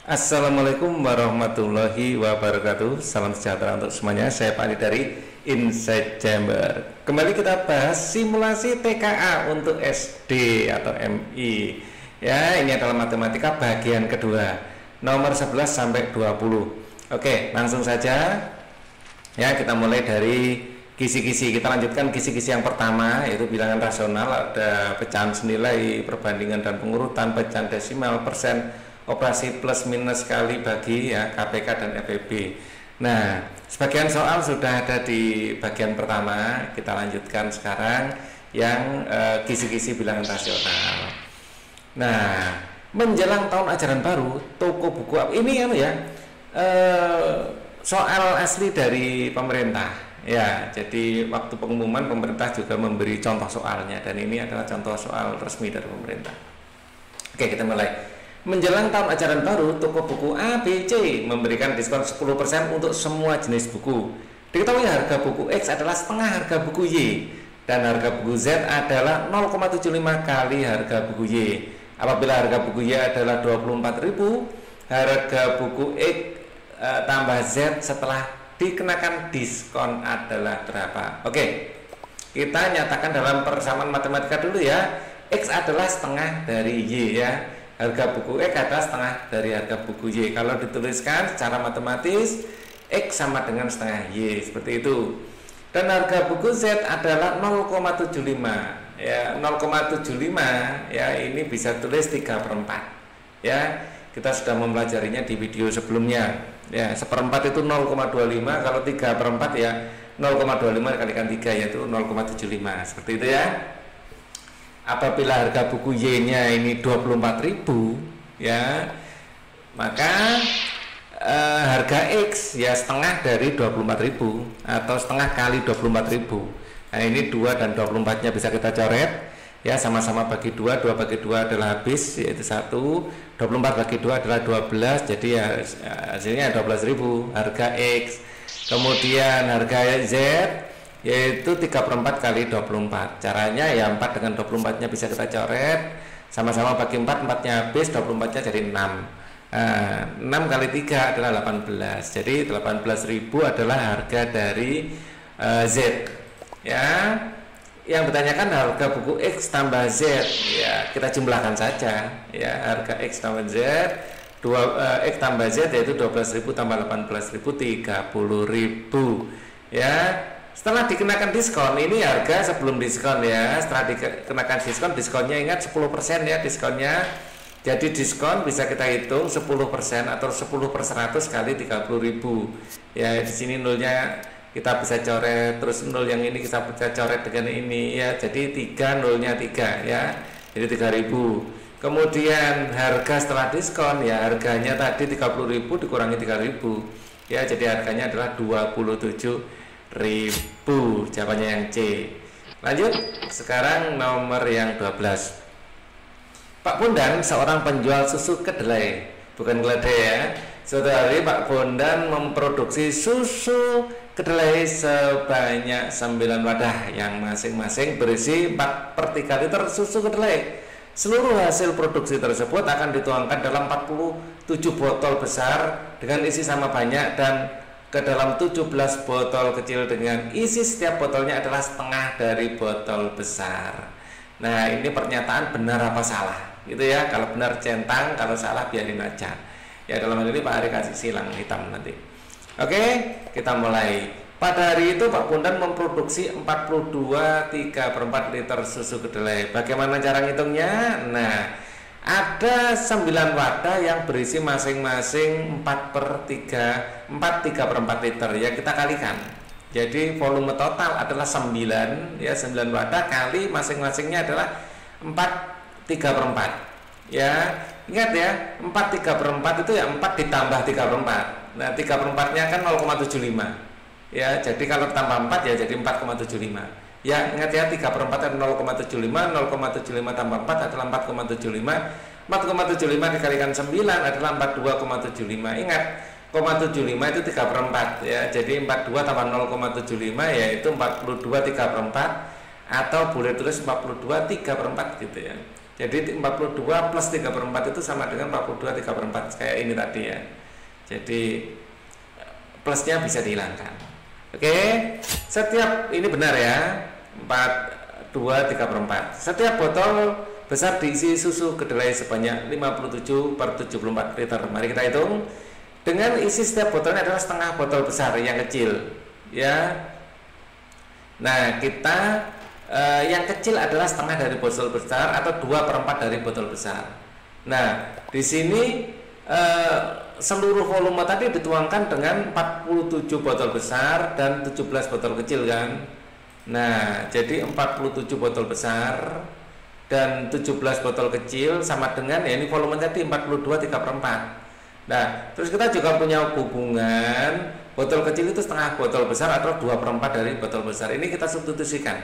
Assalamualaikum warahmatullahi wabarakatuh. Salam sejahtera untuk semuanya. Saya Pak Adi dari Inside Chamber. Kembali kita bahas simulasi TKA untuk SD atau MI. Ya, ini adalah matematika bagian kedua, nomor 11 sampai 20. Oke, langsung saja. Ya, kita mulai dari kisi-kisi. Kita lanjutkan kisi-kisi yang pertama, yaitu bilangan rasional. Ada pecahan senilai, perbandingan dan pengurutan, pecahan desimal, persen, operasi plus minus kali bagi, ya, KPK dan FEB. Nah, sebagian soal sudah ada di bagian pertama. Kita lanjutkan sekarang yang kisi-kisi bilangan rasional. Nah, menjelang tahun ajaran baru, toko buku ini soal asli dari pemerintah. Ya, jadi waktu pengumuman pemerintah juga memberi contoh soalnya, dan ini adalah contoh soal resmi dari pemerintah. Oke, kita mulai. Menjelang tahun ajaran baru, toko buku A, B, C memberikan diskon 10% untuk semua jenis buku. Diketahui harga buku X adalah setengah harga buku Y, dan harga buku Z adalah 0,75 kali harga buku Y. Apabila harga buku Y adalah 24.000, harga buku X tambah Z setelah dikenakan diskon adalah berapa? Oke, kita nyatakan dalam persamaan matematika dulu ya. X adalah setengah dari Y, ya. Harga buku X adalah setengah dari harga buku Y. Kalau dituliskan secara matematis, X sama dengan setengah Y, seperti itu. Dan harga buku Z adalah 0,75. Ya, 0,75, ya, ini bisa tulis 3/4. Ya, kita sudah mempelajarinya di video sebelumnya. Ya, seperempat itu 0,25, kalau 3/4 ya 0,25 dikalikan 3, yaitu 0,75. Seperti itu ya. Apabila harga buku Y-nya ini 24.000, ya, maka harga X ya setengah dari 24.000 atau setengah kali 24.000. Nah, ini 2 dan 24-nya bisa kita coret, ya, sama-sama bagi 2, 2 bagi 2 adalah habis, yaitu 1, 24 bagi 2 adalah 12, jadi ya hasilnya 12.000 harga X. Kemudian harga Z yaitu 3/4 kali 24. Caranya ya 4 dengan 24-nya bisa kita coret, sama-sama bagi 4, 4-nya habis, 24-nya jadi 6. 6 kali 3 adalah 18. Jadi 18.000 adalah harga dari Z. Ya, yang ditanyakan harga buku X tambah Z, ya, kita jumlahkan saja, ya, harga X tambah Z, X tambah Z yaitu 12.000 tambah 18.000, 30.000, ya. Setelah dikenakan diskon, ini harga sebelum diskon, ya. Setelah dikenakan diskon, diskonnya ingat 10% ya diskonnya. Jadi diskon bisa kita hitung 10% atau 10/100 kali 30.000. Ya, di sini nolnya kita bisa coret, terus nol yang ini kita bisa coret dengan ini, ya. Jadi 3, nolnya 3, ya. Jadi 3.000. Kemudian harga setelah diskon, ya, harganya tadi 30.000 dikurangi 3.000. Ya, jadi harganya adalah 27.000. Jawabannya yang C. Lanjut, sekarang nomor yang 12. Pak Bondan seorang penjual susu kedelai, bukan keledai, ya. Suatu hari Pak Bondan memproduksi susu kedelai sebanyak 9 wadah yang masing-masing berisi 4/3 liter susu kedelai. Seluruh hasil produksi tersebut akan dituangkan dalam 47 botol besar dengan isi sama banyak dan ke dalam 17 botol kecil dengan isi setiap botolnya adalah setengah dari botol besar. Nah, ini pernyataan benar apa salah, gitu ya. Kalau benar centang, kalau salah biarin aja. Ya, dalam hal ini Pak Ari kasih silang hitam nanti. Oke, kita mulai. Pada hari itu Pak Bondan memproduksi 42,3/4 liter susu kedelai. Bagaimana cara ngitungnya? Nah, ada 9 wadah yang berisi masing-masing 4/3/4 liter, ya, kita kalikan. Jadi volume total adalah 9, ya, 9 wadah kali masing-masingnya adalah 4/3/4. Ya, ingat ya, 4/3/4 itu ya 4 ditambah 3/4. Nah, 3/4-nya kan 0,75. Ya, jadi kalau tambah 4 ya jadi 4,75. Ya, ingat ya, 3/4 adalah 0,75, 0,75 tambah 4 adalah 4,75. 4,75 dikalikan 9 adalah 42,75. Ingat, 0,75 itu 3/4, ya. Jadi 42 tambah 0,75 yaitu 42 3/4, atau boleh tulis 42 3/4 gitu, ya. Jadi 42 plus 3/4 itu sama dengan 42 3/4 kayak ini tadi ya. Jadi plusnya bisa dihilangkan. Oke, setiap ini benar ya, 42 3/4. Setiap botol besar diisi susu kedelai sebanyak 57/74 liter. Mari kita hitung. Dengan isi setiap botolnya adalah setengah botol besar yang kecil, ya. Nah, kita yang kecil adalah setengah dari botol besar atau 2/4 dari botol besar. Nah, di sini seluruh volume tadi dituangkan dengan 47 botol besar dan 17 botol kecil kan. Nah, jadi 47 botol besar dan 17 botol kecil sama dengan ya ini volume tadi 42 3/4. Nah, terus kita juga punya hubungan botol kecil itu setengah botol besar atau 2/4 dari botol besar. Ini kita substitusikan.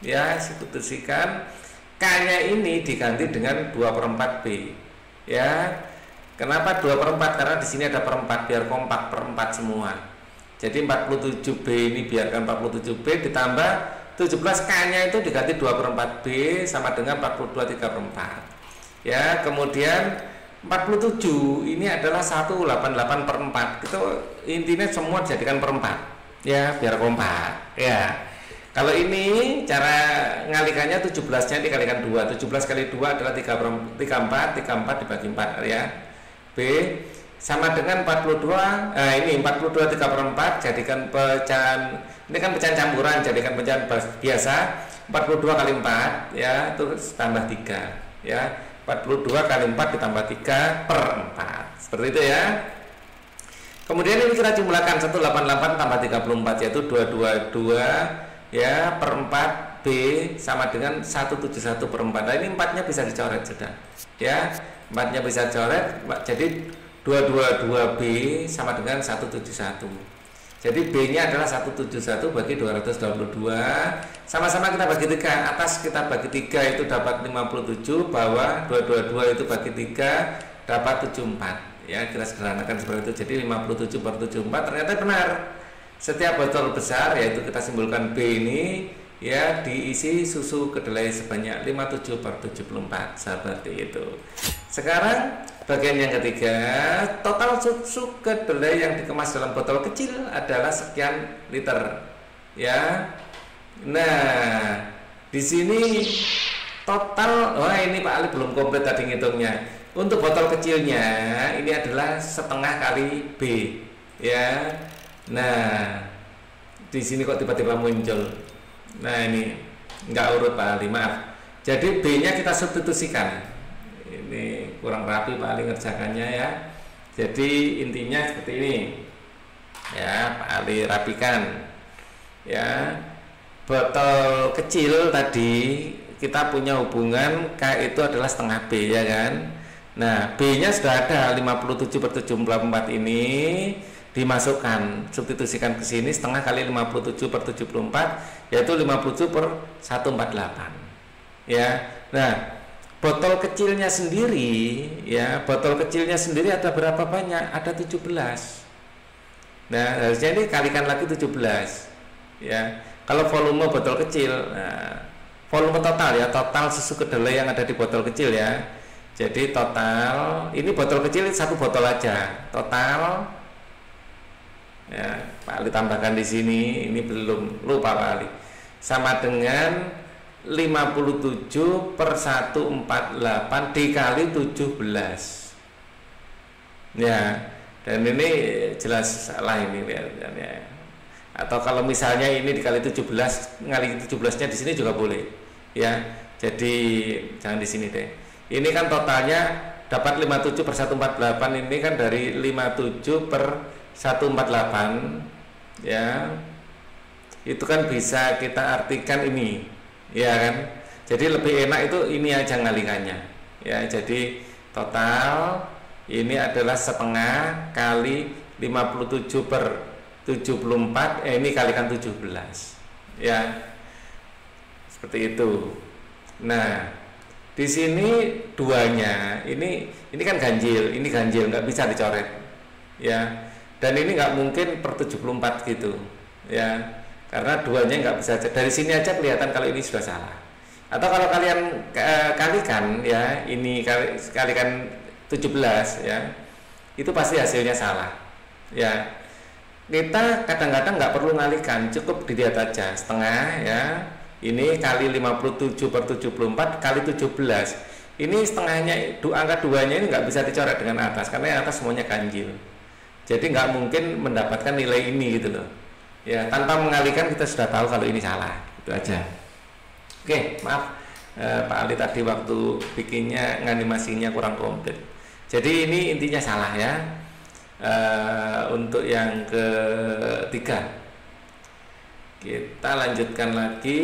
Ya, substitusikan K-nya ini diganti dengan 2/4 B. Ya. Kenapa 2/4? Karena di sini ada perempat biar kompak perempat semua. Jadi 47B ini biarkan 47B ditambah 17K-nya itu diganti 2/4 B sama dengan 42 3/4. Ya, kemudian 47 ini adalah 188/4. Itu intinya semua dijadikan perempat. Ya, biar kompak. Ya. Kalau ini cara ngalikannya 17-nya dikalikan 2. 17 kali 2 adalah 34 dibagi 4 ya. B sama dengan 42. Nah, ini 42 3/4 jadikan pecahan. Ini kan pecahan campuran, jadikan pecahan biasa. 42 kali 4 ya, terus tambah 3 ya. 42 kali 4 ditambah 3/4. Seperti itu ya. Kemudian ini kita jumlahkan 188 tambah 34 yaitu 222 ya per 4 B sama dengan 171/4. Nah, ini 4-nya bisa dicoret sudah. Ya, 4-nya bisa coret. Jadi 222B sama dengan 171. Jadi B-nya adalah 171 bagi 222. Sama-sama kita bagi 3. Atas kita bagi 3 itu dapat 57, bawah 222 itu bagi 3 dapat 74. Ya, kita sederhanakan seperti itu. Jadi 57/74 ternyata benar. Setiap botol besar yaitu kita simbolkan B ini ya diisi susu kedelai sebanyak 57/74 seperti itu. Sekarang bagian yang ketiga, total susu kedelai yang dikemas dalam botol kecil adalah sekian liter ya. Nah, di sini total, wah ini Pak Ali belum komplit tadi ngitungnya. Untuk botol kecilnya ini adalah setengah kali B ya. Nah, di sini kok tiba-tiba muncul. Nah, ini enggak urut Pak Ali, maaf. Jadi B-nya kita substitusikan. Ini kurang rapi Pak Ali ngerjakannya ya. Jadi intinya seperti ini. Ya, Pak Ali rapikan. Ya. Botol kecil tadi kita punya hubungan K itu adalah setengah B ya kan. Nah, B-nya sudah ada 57/74 ini. Dimasukkan, substitusikan ke sini setengah kali 57/74 yaitu 50/148 ya. Nah, botol kecilnya sendiri ya, botol kecilnya sendiri ada berapa banyak? Ada 17. Nah, harusnya ini kalikan lagi 17 ya. Kalau volume botol kecil, nah, volume total ya, total susu kedelai yang ada di botol kecil ya. Jadi total, ini botol kecil satu botol aja, total ya, Pak Ali tambahkan di sini, ini belum lupa Pak Ali, sama dengan 57/148 dikali 17 ya. Dan ini jelas salah ini lihat ya. Atau kalau misalnya ini dikali 17, ngali 17-nya di sini juga boleh ya. Jadi jangan di sini deh. Ini kan totalnya dapat 57/148, ini kan dari 57/148 ya. Itu kan bisa kita artikan ini ya kan. Jadi lebih enak itu ini aja ngalikannya ya. Jadi total ini adalah setengah kali 57/74, ini kalikan 17 ya. Seperti itu. Nah, di sini duanya ini kan ganjil, ini ganjil nggak bisa dicoret ya. Dan ini nggak mungkin per 74 gitu ya, karena duanya nggak bisa. Dari sini aja kelihatan kalau ini sudah salah. Atau kalau kalian kalikan ya, ini kalikan 17 ya, itu pasti hasilnya salah ya. Kita kadang-kadang nggak perlu ngalikan, cukup dilihat aja setengah ya, ini kali 57/74 kali 17, ini setengahnya, angka 2-nya ini nggak bisa dicoret dengan atas karena yang atas semuanya ganjil, jadi nggak mungkin mendapatkan nilai ini gitu loh ya. Tanpa mengalikan kita sudah tahu kalau ini salah, itu aja. Oke, maaf Pak Ali tadi waktu bikinnya animasinya kurang komplit. Jadi ini intinya salah ya. Untuk yang ketiga kita lanjutkan lagi.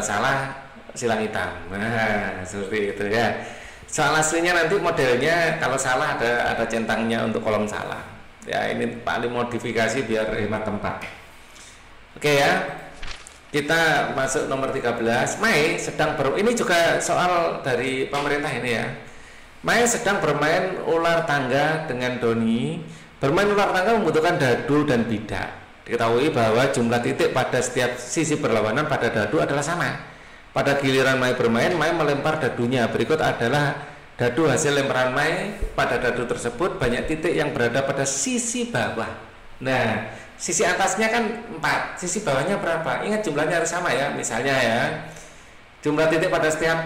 Salah silang hitam. Nah, seperti itu ya. Soal aslinya nanti modelnya kalau salah ada centangnya untuk kolom salah. Ya, ini Pak Ali modifikasi biar hemat tempat. Oke ya. Kita masuk nomor 13. Mai sedang ini juga soal dari pemerintah ini ya. Mai sedang bermain ular tangga dengan Doni. Bermain ular tangga membutuhkan dadu dan bidak. Diketahui bahwa jumlah titik pada setiap sisi berlawanan pada dadu adalah sama. Pada giliran Mai bermain, Mai melempar dadunya. Berikut adalah dadu hasil lemparan Mai. Pada dadu tersebut banyak titik yang berada pada sisi bawah. Nah, sisi atasnya kan 4, sisi bawahnya berapa? Ingat jumlahnya harus sama ya. Misalnya ya, jumlah titik pada setiap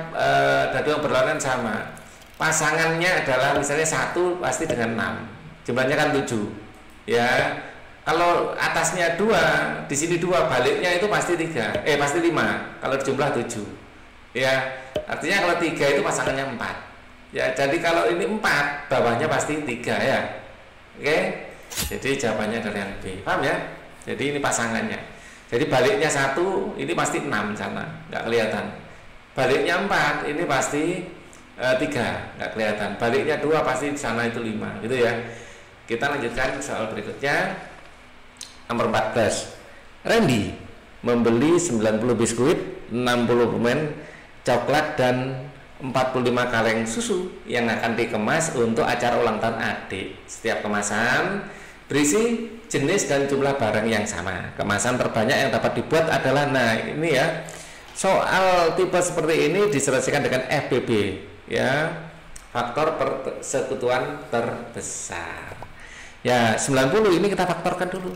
dadu yang berlawanan sama. Pasangannya adalah misalnya 1 pasti dengan 6. Jumlahnya kan 7. Ya. Kalau atasnya 2, di sini 2, baliknya itu pasti 3. Pasti 5. Kalau jumlah 7. Ya. Artinya kalau 3 itu pasangannya 4. Ya, jadi kalau ini 4, bawahnya pasti 3 ya. Oke? Jadi jawabannya adalah yang B. Paham ya? Jadi ini pasangannya. Jadi baliknya 1, ini pasti 6 sana, nggak kelihatan. Baliknya 4, ini pasti 3, nggak kelihatan. Baliknya 2 pasti di sana itu 5, gitu ya. Kita lanjutkan soal berikutnya. Nomor 14. Randy membeli 90 biskuit, 60 permen coklat dan 45 kaleng susu yang akan dikemas untuk acara ulang tahun adik. Setiap kemasan berisi jenis dan jumlah barang yang sama. Kemasan terbanyak yang dapat dibuat adalah, nah ini ya, soal tipe seperti ini diselesaikan dengan FBB ya, faktor persekutuan terbesar ya. 90 ini kita faktorkan dulu.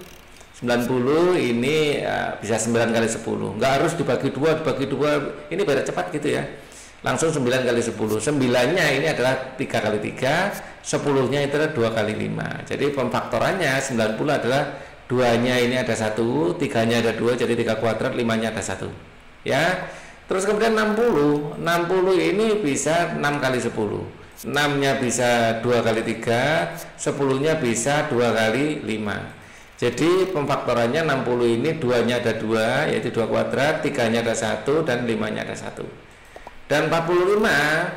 90 ini bisa 9 kali 10, nggak harus dibagi 2, ini biar cepat gitu ya. Langsung 9 kali 10. 9-nya ini adalah 3 kali 3, 10-nya itu adalah 2 kali 5. Jadi pemfaktorannya 90 adalah 2-nya ini ada 1, 3-nya ada 2, jadi 3 kuadrat, 5-nya ada 1. Ya. Terus kemudian 60 ini bisa 6 kali 10. 6-nya bisa 2 kali 3, 10-nya bisa 2 kali 5. Jadi pemfaktorannya 60 ini 2-nya ada 2, yaitu 2 kuadrat, 3-nya ada 1, dan 5-nya ada 1. Dan 45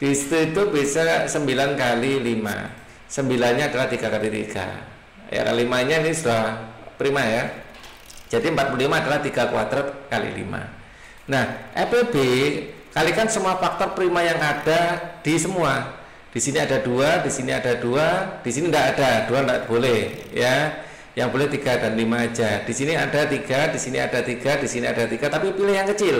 di situ bisa 9 kali 5. 9-nya adalah 3 kali 3. Ya, 5-nya ini sudah prima ya. Jadi 45 adalah 3 kuadrat kali 5. Nah, FBB kalikan semua faktor prima yang ada di semua. Di sini ada 2, di sini ada 2, di sini tidak ada, 2 tidak boleh ya. Yang boleh 3 dan 5 aja. Di sini ada 3, di sini ada 3, di sini ada 3, tapi pilih yang kecil.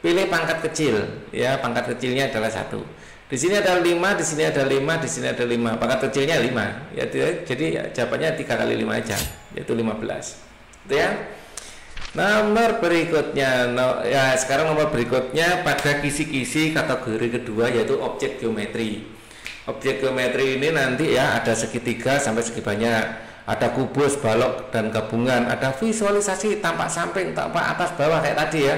Pilih pangkat kecil ya, pangkat kecilnya adalah 1. Di sini ada 5, di sini ada 5, di sini ada 5. Pangkat kecilnya 5. Ya, jadi ya, jawabannya 3 kali 5 aja, yaitu 15. Itu ya. Nomor berikutnya, ya sekarang nomor berikutnya pada kisi-kisi kategori kedua, yaitu objek geometri. Objek geometri ini nanti ya ada segitiga sampai segi banyak, ada kubus, balok, dan gabungan, ada visualisasi tampak samping, tampak atas, bawah kayak tadi ya.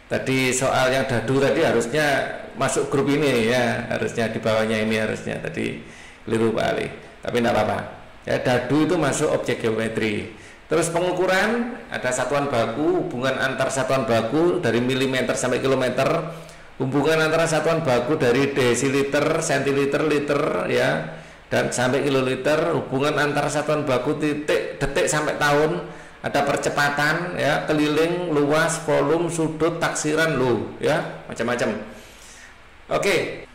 Tadi soal yang dadu tadi harusnya masuk grup ini ya, harusnya di bawahnya ini harusnya, tadi keliru Pak Ali, tapi tidak apa-apa ya. Dadu itu masuk objek geometri. Terus pengukuran, ada satuan baku, hubungan antar satuan baku dari milimeter sampai kilometer, hubungan antara satuan baku dari desiliter, sentiliter, liter ya, dan sampai kiloliter, hubungan antara satuan baku titik, detik sampai tahun, ada percepatan ya, keliling, luas, volume, sudut, taksiran, lo ya, macam-macam. Oke.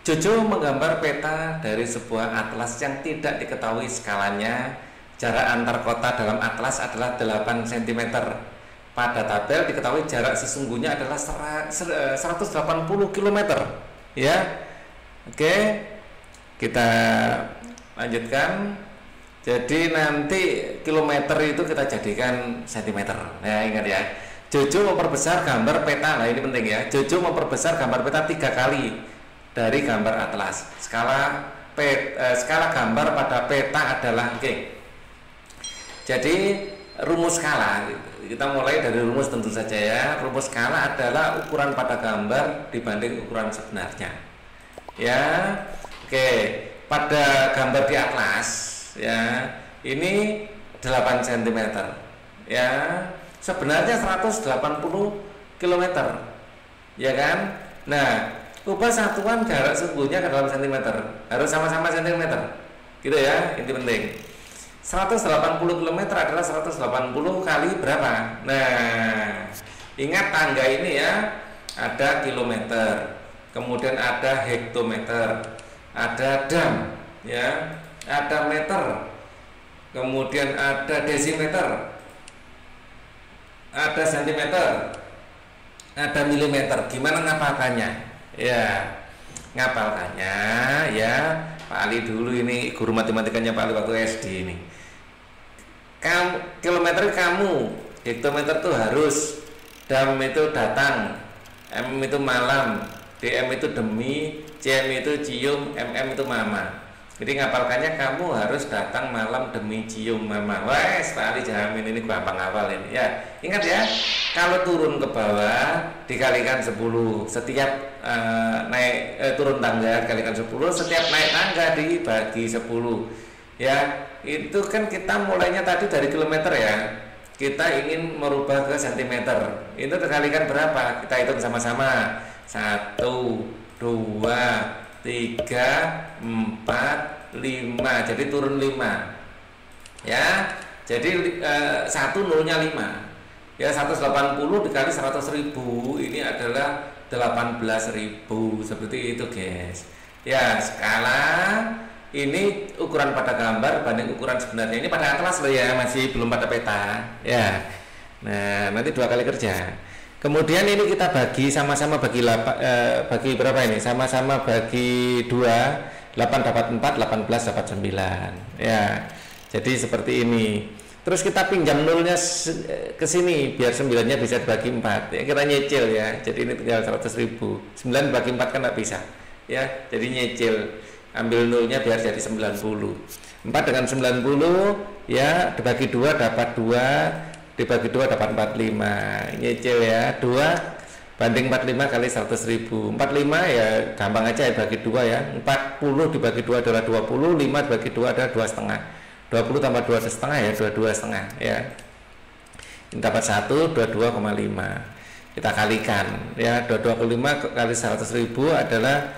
Jojo menggambar peta dari sebuah atlas yang tidak diketahui skalanya. Jarak antar kota dalam atlas adalah 8 cm. pada tabel diketahui jarak sesungguhnya adalah 180 km ya. Oke, kita lanjutkan. Jadi nanti kilometer itu kita jadikan sentimeter. Nah, ingat ya. Jojo memperbesar gambar peta. Nah, ini penting ya. Jojo memperbesar gambar peta 3 kali dari gambar atlas. Skala gambar pada peta adalah Jadi rumus skala, kita mulai dari rumus tentu saja ya. Rumus skala adalah ukuran pada gambar dibanding ukuran sebenarnya. Ya, pada gambar di atlas ya, ini 8 cm ya, sebenarnya 180 km ya kan. Nah, ubah satuan jarak sesungguhnya ke dalam sentimeter, harus sama-sama sentimeter gitu ya, ini penting. 180 km adalah 180 kali berapa? Nah, ingat tangga ini ya, ada kilometer, kemudian ada hektometer, ada dam ya, ada meter, kemudian ada desimeter, ada sentimeter, ada milimeter. Gimana ngapalkannya? Ya, ngapalkannya ya, Pak Ali dulu ini guru matematikanya Pak Ali waktu SD ini. Kilometer kamu, hektometer tuh harus, dam itu datang, m itu malam, dm itu demi, cm itu cium, mm itu mama. Jadi ngapalkannya kamu harus datang malam demi cium mama. Wes, Pak Ali jamin ini gampang ngapal ini ya. Ingat ya, kalau turun ke bawah dikalikan 10, setiap turun tangga dikalikan 10, setiap naik tangga dibagi 10. Ya, itu kan kita mulainya tadi dari kilometer ya. Kita ingin merubah ke sentimeter. Itu dikalikan berapa? Kita hitung sama-sama. 1, 2, 3, 4, 5. Jadi turun 5. Ya. Jadi 1 nolnya 5. Ya, 180 dikali 100.000 ini adalah 18.000. Seperti itu, guys. Ya, skala ini ukuran pada gambar banding ukuran sebenarnya. Ini pada atlas loh ya, masih belum pada peta ya. Nah, nanti 2 kali kerja. Kemudian ini kita bagi sama-sama, bagi berapa ini? Sama-sama bagi 2, 8 dapat 4, 18 dapat 9 ya. Jadi seperti ini. Terus kita pinjam nolnya ke sini biar 9-nya bisa dibagi 4 ya, kita nyicil ya. Jadi ini tinggal 100.000. 9 bagi 4 kan nggak bisa ya. Jadi nyicil, ambil nolnya biar jadi 90. 4 dengan 90 ya, dibagi 2 dapat 2, dibagi 2 dapat 45. Nyicil ya, 2 banding 45 kali 100.000. 45 ya gampang aja ya, bagi 2 ya. 40 dibagi 2 adalah 20, 5 dibagi 2 adalah 2,5. 20 tambah 2,5 ya 22,5 ya. Ini dapat 1, 22,5. Kita kalikan ya, 22,5 kali 100.000 adalah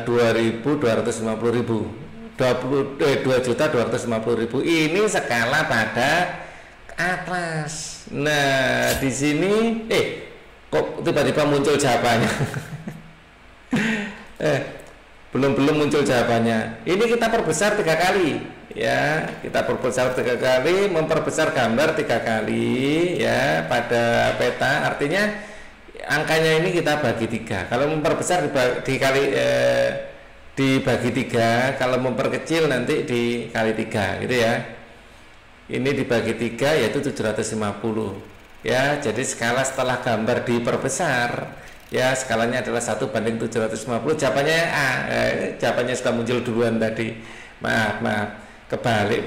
2.250.000. 2.250.000. Ini skala pada atlas. Nah, di sini kok tiba-tiba muncul jawabannya? belum muncul jawabannya. Ini kita perbesar 3 kali ya. Kita perbesar 3 kali, memperbesar gambar 3 kali ya pada peta. Artinya angkanya ini kita bagi 3. Kalau memperbesar dibagi 3, kalau memperkecil nanti dikali 3 gitu ya. Ini dibagi 3 yaitu 750 ya. Jadi skala setelah gambar diperbesar ya, skalanya adalah 1 banding 750. Jawabannya A. Jawabannya sudah muncul duluan tadi. Maaf kebalik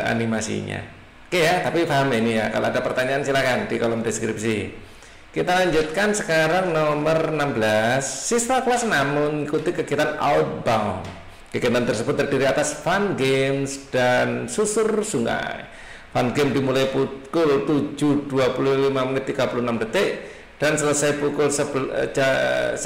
animasinya. Oke ya, tapi paham ini ya. Kalau ada pertanyaan silakan di kolom deskripsi. Kita lanjutkan sekarang nomor 16. Siswa kelas 6 mengikuti kegiatan outbound. Kegiatan tersebut terdiri atas fun games dan susur sungai. Fun game dimulai pukul 7.25 menit 36 detik dan selesai pukul 11.13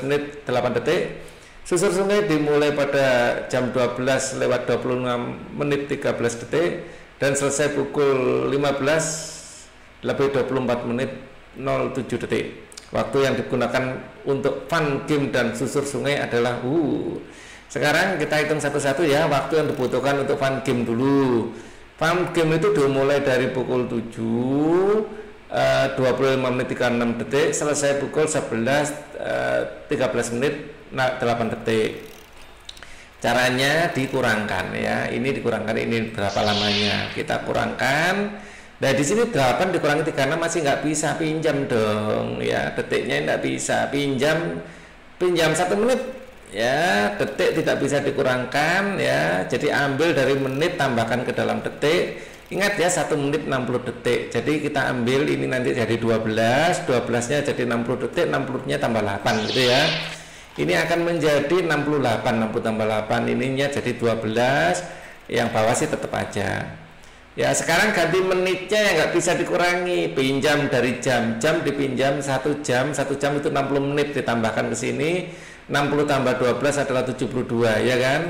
menit 8 detik. Susur sungai dimulai pada jam 12 lewat 26 menit 13 detik dan selesai pukul 15 lebih 24 menit 07 detik. Waktu yang digunakan untuk fun game dan susur sungai adalah sekarang kita hitung satu-satu ya. Waktu yang dibutuhkan untuk fun game dulu Pump game itu dimulai dari pukul 7 25 menit 36 detik, selesai pukul 11 13 menit 8 detik. Caranya dikurangkan ya, ini dikurangkan, ini berapa lamanya kita kurangkan. Nah di sini 8 dikurangi 36 masih nggak bisa, pinjam dong ya, detiknya nggak bisa, pinjam 1 menit ya, detik tidak bisa dikurangkan ya, jadi ambil dari menit tambahkan ke dalam detik. Ingat ya, 1 menit 60 detik, jadi kita ambil ini nanti jadi 12 nya jadi 60 detik, 60 nya tambah 8 gitu ya. Ini akan menjadi 68, 60 tambah 8 ininya jadi 12, yang bawah sih tetap aja ya. Sekarang ganti menitnya yang nggak bisa dikurangi, pinjam dari jam dipinjam 1 jam itu 60 menit ditambahkan ke sini, 60 tambah 12 adalah 72 ya kan.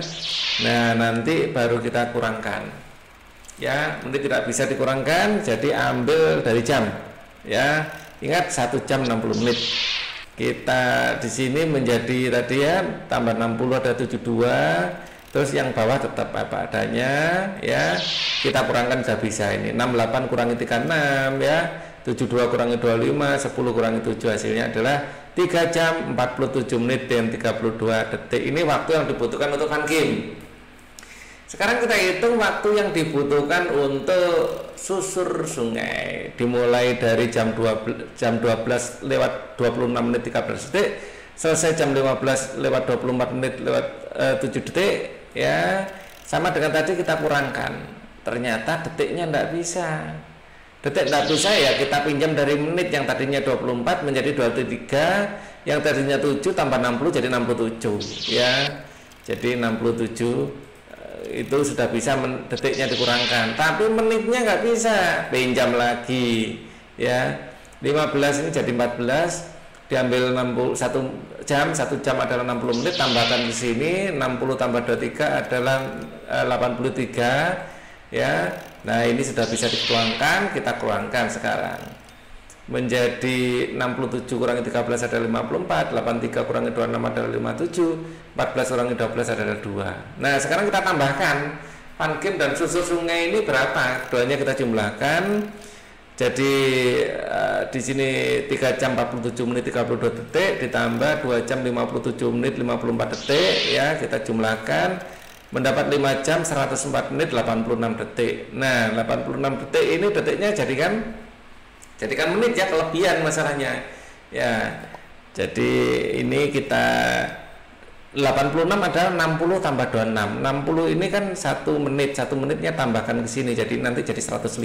Nah nanti baru kita kurangkan ya, menit tidak bisa dikurangkan, jadi ambil dari jam ya. Ingat 1 jam 60 menit. Kita di sini menjadi tadi ya, tambah 60 ada 72, terus yang bawah tetap apa adanya ya. Kita kurangkan sudah bisa ini, 68 kurangi 36 ya, 72 kurangi 25, 10 kurangi 7, hasilnya adalah 3 jam 47 menit dan 32 detik. Ini waktu yang dibutuhkan untuk fun game. Sekarang kita hitung waktu yang dibutuhkan untuk susur sungai, dimulai dari jam 12 lewat 26 menit 13 detik, selesai jam 15 lewat 24 menit lewat 7 detik ya. Sama dengan tadi kita kurangkan, ternyata detiknya tidak bisa. Detik tidak bisa ya, kita pinjam dari menit yang tadinya 24 menjadi 23, yang tadinya 7 tambah 60 jadi 67 ya. Jadi 67 itu sudah bisa, detiknya dikurangkan, tapi menitnya nggak bisa, pinjam lagi ya. 15 ini jadi 14, diambil 1 jam adalah 60 menit, tambahkan di sini 60 tambah 23 adalah 83 ya. Nah ini sudah bisa dituangkan, kita kurangkan sekarang menjadi 67 kurangi 13 adalah 54, 83 kurangi 26 adalah 57, 14 kurangi 12 adalah 2. Nah sekarang kita tambahkan fun game dan susur sungai ini berapa, keduanya kita jumlahkan. Jadi di sini 3 jam 47 menit 32 detik ditambah 2 jam 57 menit 54 detik ya, kita jumlahkan mendapat 5 jam 104 menit 86 detik. Nah 86 detik ini detiknya jadikan menit ya, kelebihan masalahnya ya. Jadi ini kita 86 adalah 60 tambah 26, 60 ini kan 1 menit, 1 menitnya tambahkan ke sini, jadi nanti jadi 105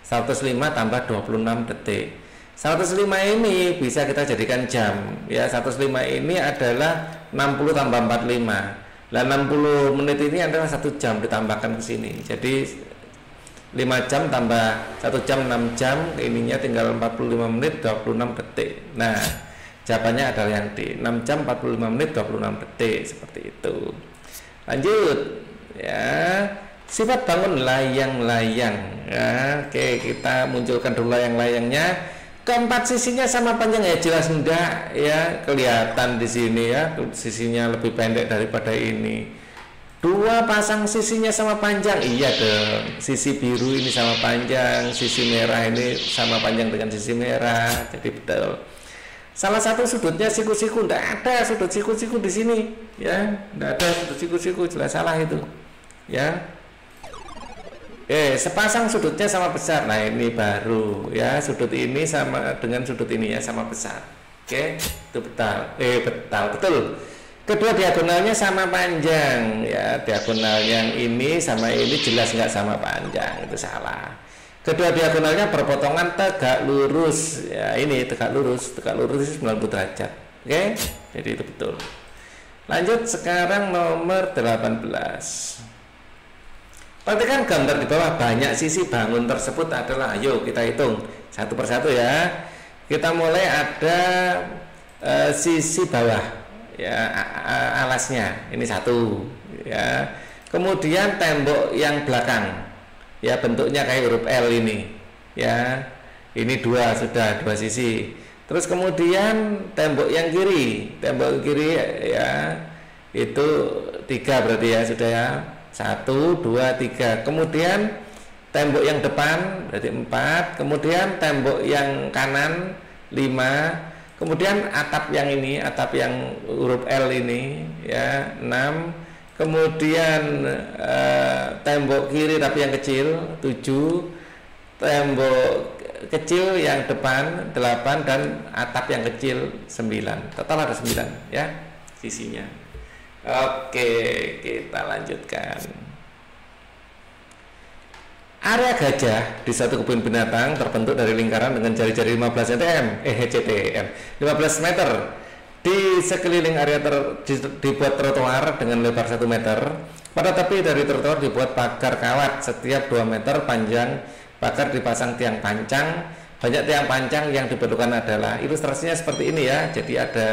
tambah 26 detik. 105 ini bisa kita jadikan jam ya, 105 ini adalah 60 tambah 45. Lah 60 menit ini adalah 1 jam ditambahkan ke sini, jadi 5 jam tambah 1 jam 6 jam, ininya tinggal 45 menit 26 detik. Nah jawabannya adalah yang D, 6 jam 45 menit 26 detik, seperti itu. Lanjut ya, sifat bangun layang-layang ya. Oke, kita munculkan dulu layang-layangnya. Keempat sisinya sama panjang ya, jelas enggak ya, kelihatan di sini ya, sisinya lebih pendek daripada ini. 2 pasang sisinya sama panjang, iya dong, sisi biru ini sama panjang, sisi merah ini sama panjang dengan sisi merah, jadi betul. Salah satu sudutnya siku-siku, tidak ada sudut siku-siku di sini ya, tidak ada sudut siku-siku, jelas salah itu ya. Sepasang sudutnya sama besar, nah ini baru ya, sudut ini sama dengan sudut ini ya, sama besar. Oke, itu betul. Kedua diagonalnya sama panjang ya, diagonal yang ini sama ini jelas nggak sama panjang, itu salah. Kedua diagonalnya berpotongan tegak lurus ya, ini tegak lurus 90 derajat. Oke, jadi itu betul. Lanjut sekarang nomor 18. Perhatikan gambar di bawah, banyak sisi bangun tersebut adalah, ayo kita hitung satu persatu ya. Kita mulai ada sisi bawah ya, alasnya ini 1 ya. Kemudian tembok yang belakang ya, bentuknya kayak huruf L ini ya, ini 2 sudah 2 sisi. Terus kemudian tembok yang kiri ya, itu 3 berarti ya, sudah ya. 1, 2, 3. Kemudian tembok yang depan berarti 4. Kemudian tembok yang kanan 5. Kemudian atap yang ini, atap yang huruf L ini ya 6. Kemudian tembok kiri tapi yang kecil 7. Tembok kecil yang depan 8 dan atap yang kecil 9. Total ada 9 ya sisinya. Oke, kita lanjutkan. Area gajah di satu kebun binatang terbentuk dari lingkaran dengan jari-jari 15 cm, 15 meter. Di sekeliling area dibuat trotoar dengan lebar 1 meter. Pada tepi dari trotoar dibuat pagar kawat setiap 2 meter panjang. Pagar dipasang tiang pancang. Banyak tiang pancang yang diperlukan adalah ilustrasinya seperti ini ya. Jadi ada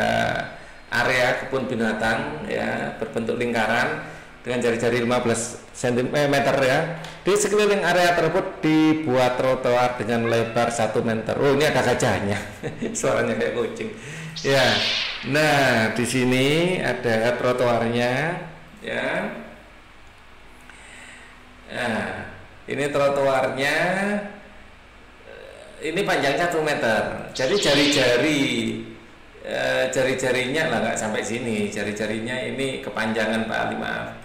area kebun binatang ya berbentuk lingkaran dengan jari-jari 15 cm ya. Di sekeliling area tersebut dibuat trotoar dengan lebar 1 meter. Oh, ini ada gajahnya. Suaranya kayak kucing. Ya. Nah, di sini ada trotoarnya ya. Nah, ini trotoarnya. Ini panjangnya 1 meter. Jadi jari-jarinya lah nggak sampai sini. Jari-jarinya ini kepanjangan Pak Ali, maaf.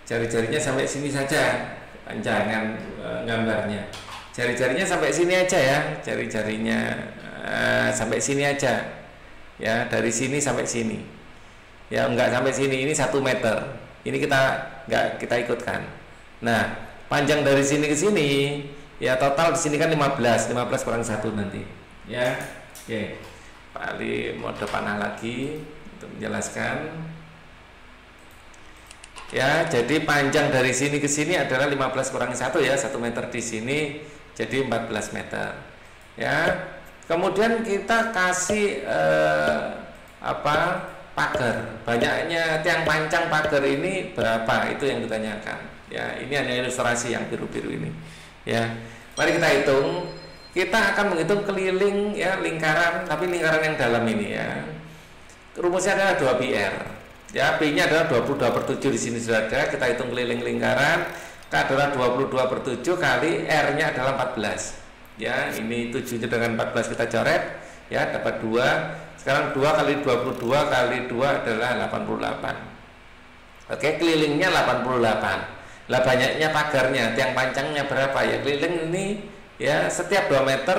Jari-jarinya sampai sini saja panjangan gambarnya. Jari-jarinya sampai sini aja ya. Jari-jarinya sampai sini aja. Ya, dari sini sampai sini. Ya, enggak sampai sini. Ini 1 meter. Ini kita ikutkan. Nah, panjang dari sini ke sini ya total di sini kan 15 kurang 1 nanti. Ya. Oke. Pak Ali mode panah lagi untuk menjelaskan. Ya, jadi panjang dari sini ke sini adalah 15 kurangi 1 ya, 1 meter di sini jadi 14 meter. Ya. Kemudian kita kasih pagar. Banyaknya tiang pancang pagar ini berapa? Itu yang ditanyakan. Ya, ini hanya ilustrasi yang biru-biru ini. Ya. Mari kita hitung. Kita akan menghitung keliling ya lingkaran, tapi lingkaran yang dalam ini ya. Rumusnya adalah 2 PR. Ya, P-nya adalah 22/7 di sini sudah ada. Kita hitung keliling lingkaran, K adalah 22/7 kali R-nya adalah 14. Ya, ini 7 dengan 14 kita coret ya, dapat 2. Sekarang 2 kali 22 kali 2 adalah 88. Oke, kelilingnya 88. Lah banyaknya pagarnya, tiang pancangnya berapa ya? Keliling ini ya setiap 2 meter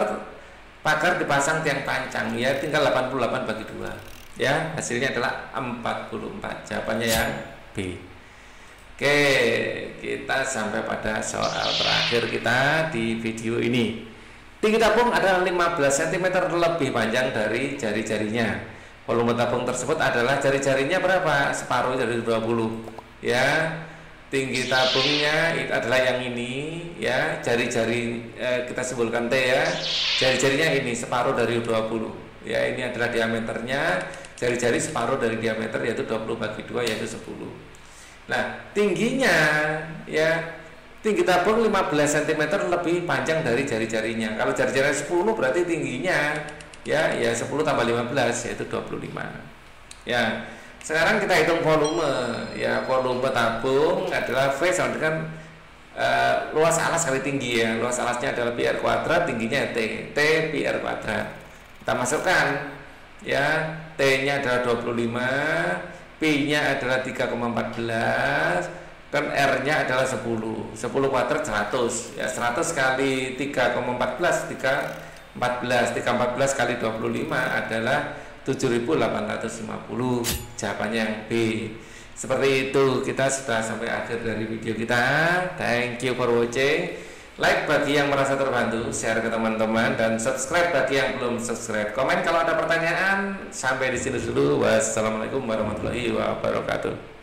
pagar dipasang tiang pancang ya, tinggal 88 bagi 2. Ya, hasilnya adalah 44. Jawabannya yang B. Oke, kita sampai pada soal terakhir kita di video ini. Tinggi tabung adalah 15 cm lebih panjang dari jari-jarinya. Volume tabung tersebut adalah jari-jarinya berapa? Separuh dari 20. Ya, tinggi tabungnya itu adalah yang ini ya, jari-jari kita simpulkan T ya. Jari-jarinya ini separuh dari 20. Ya, ini adalah diameternya. Jari-jari separuh dari diameter yaitu 20 bagi 2 yaitu 10. Nah, tingginya ya, tinggi tabung 15 cm lebih panjang dari jari-jarinya. Kalau jari-jari 10 berarti tingginya ya 10 tambah 15 yaitu 25. Ya. Sekarang kita hitung volume. Ya, volume tabung adalah V sama dengan luas alas kali tinggi ya. Luas alasnya adalah pi r kuadrat, tingginya T pi r kuadrat. Kita masukkan ya, T-nya adalah 25, P-nya adalah 3,14 dan R-nya adalah 10 kuadrat 100 ya, 100 kali 3,14 314 kali 25 adalah 7.850. Jawabannya yang B. Seperti itu, kita sudah sampai akhir dari video kita. Thank you for watching. Like bagi yang merasa terbantu, share ke teman-teman, dan subscribe bagi yang belum subscribe. Komen kalau ada pertanyaan. Sampai di sini dulu. Wassalamualaikum warahmatullahi wabarakatuh.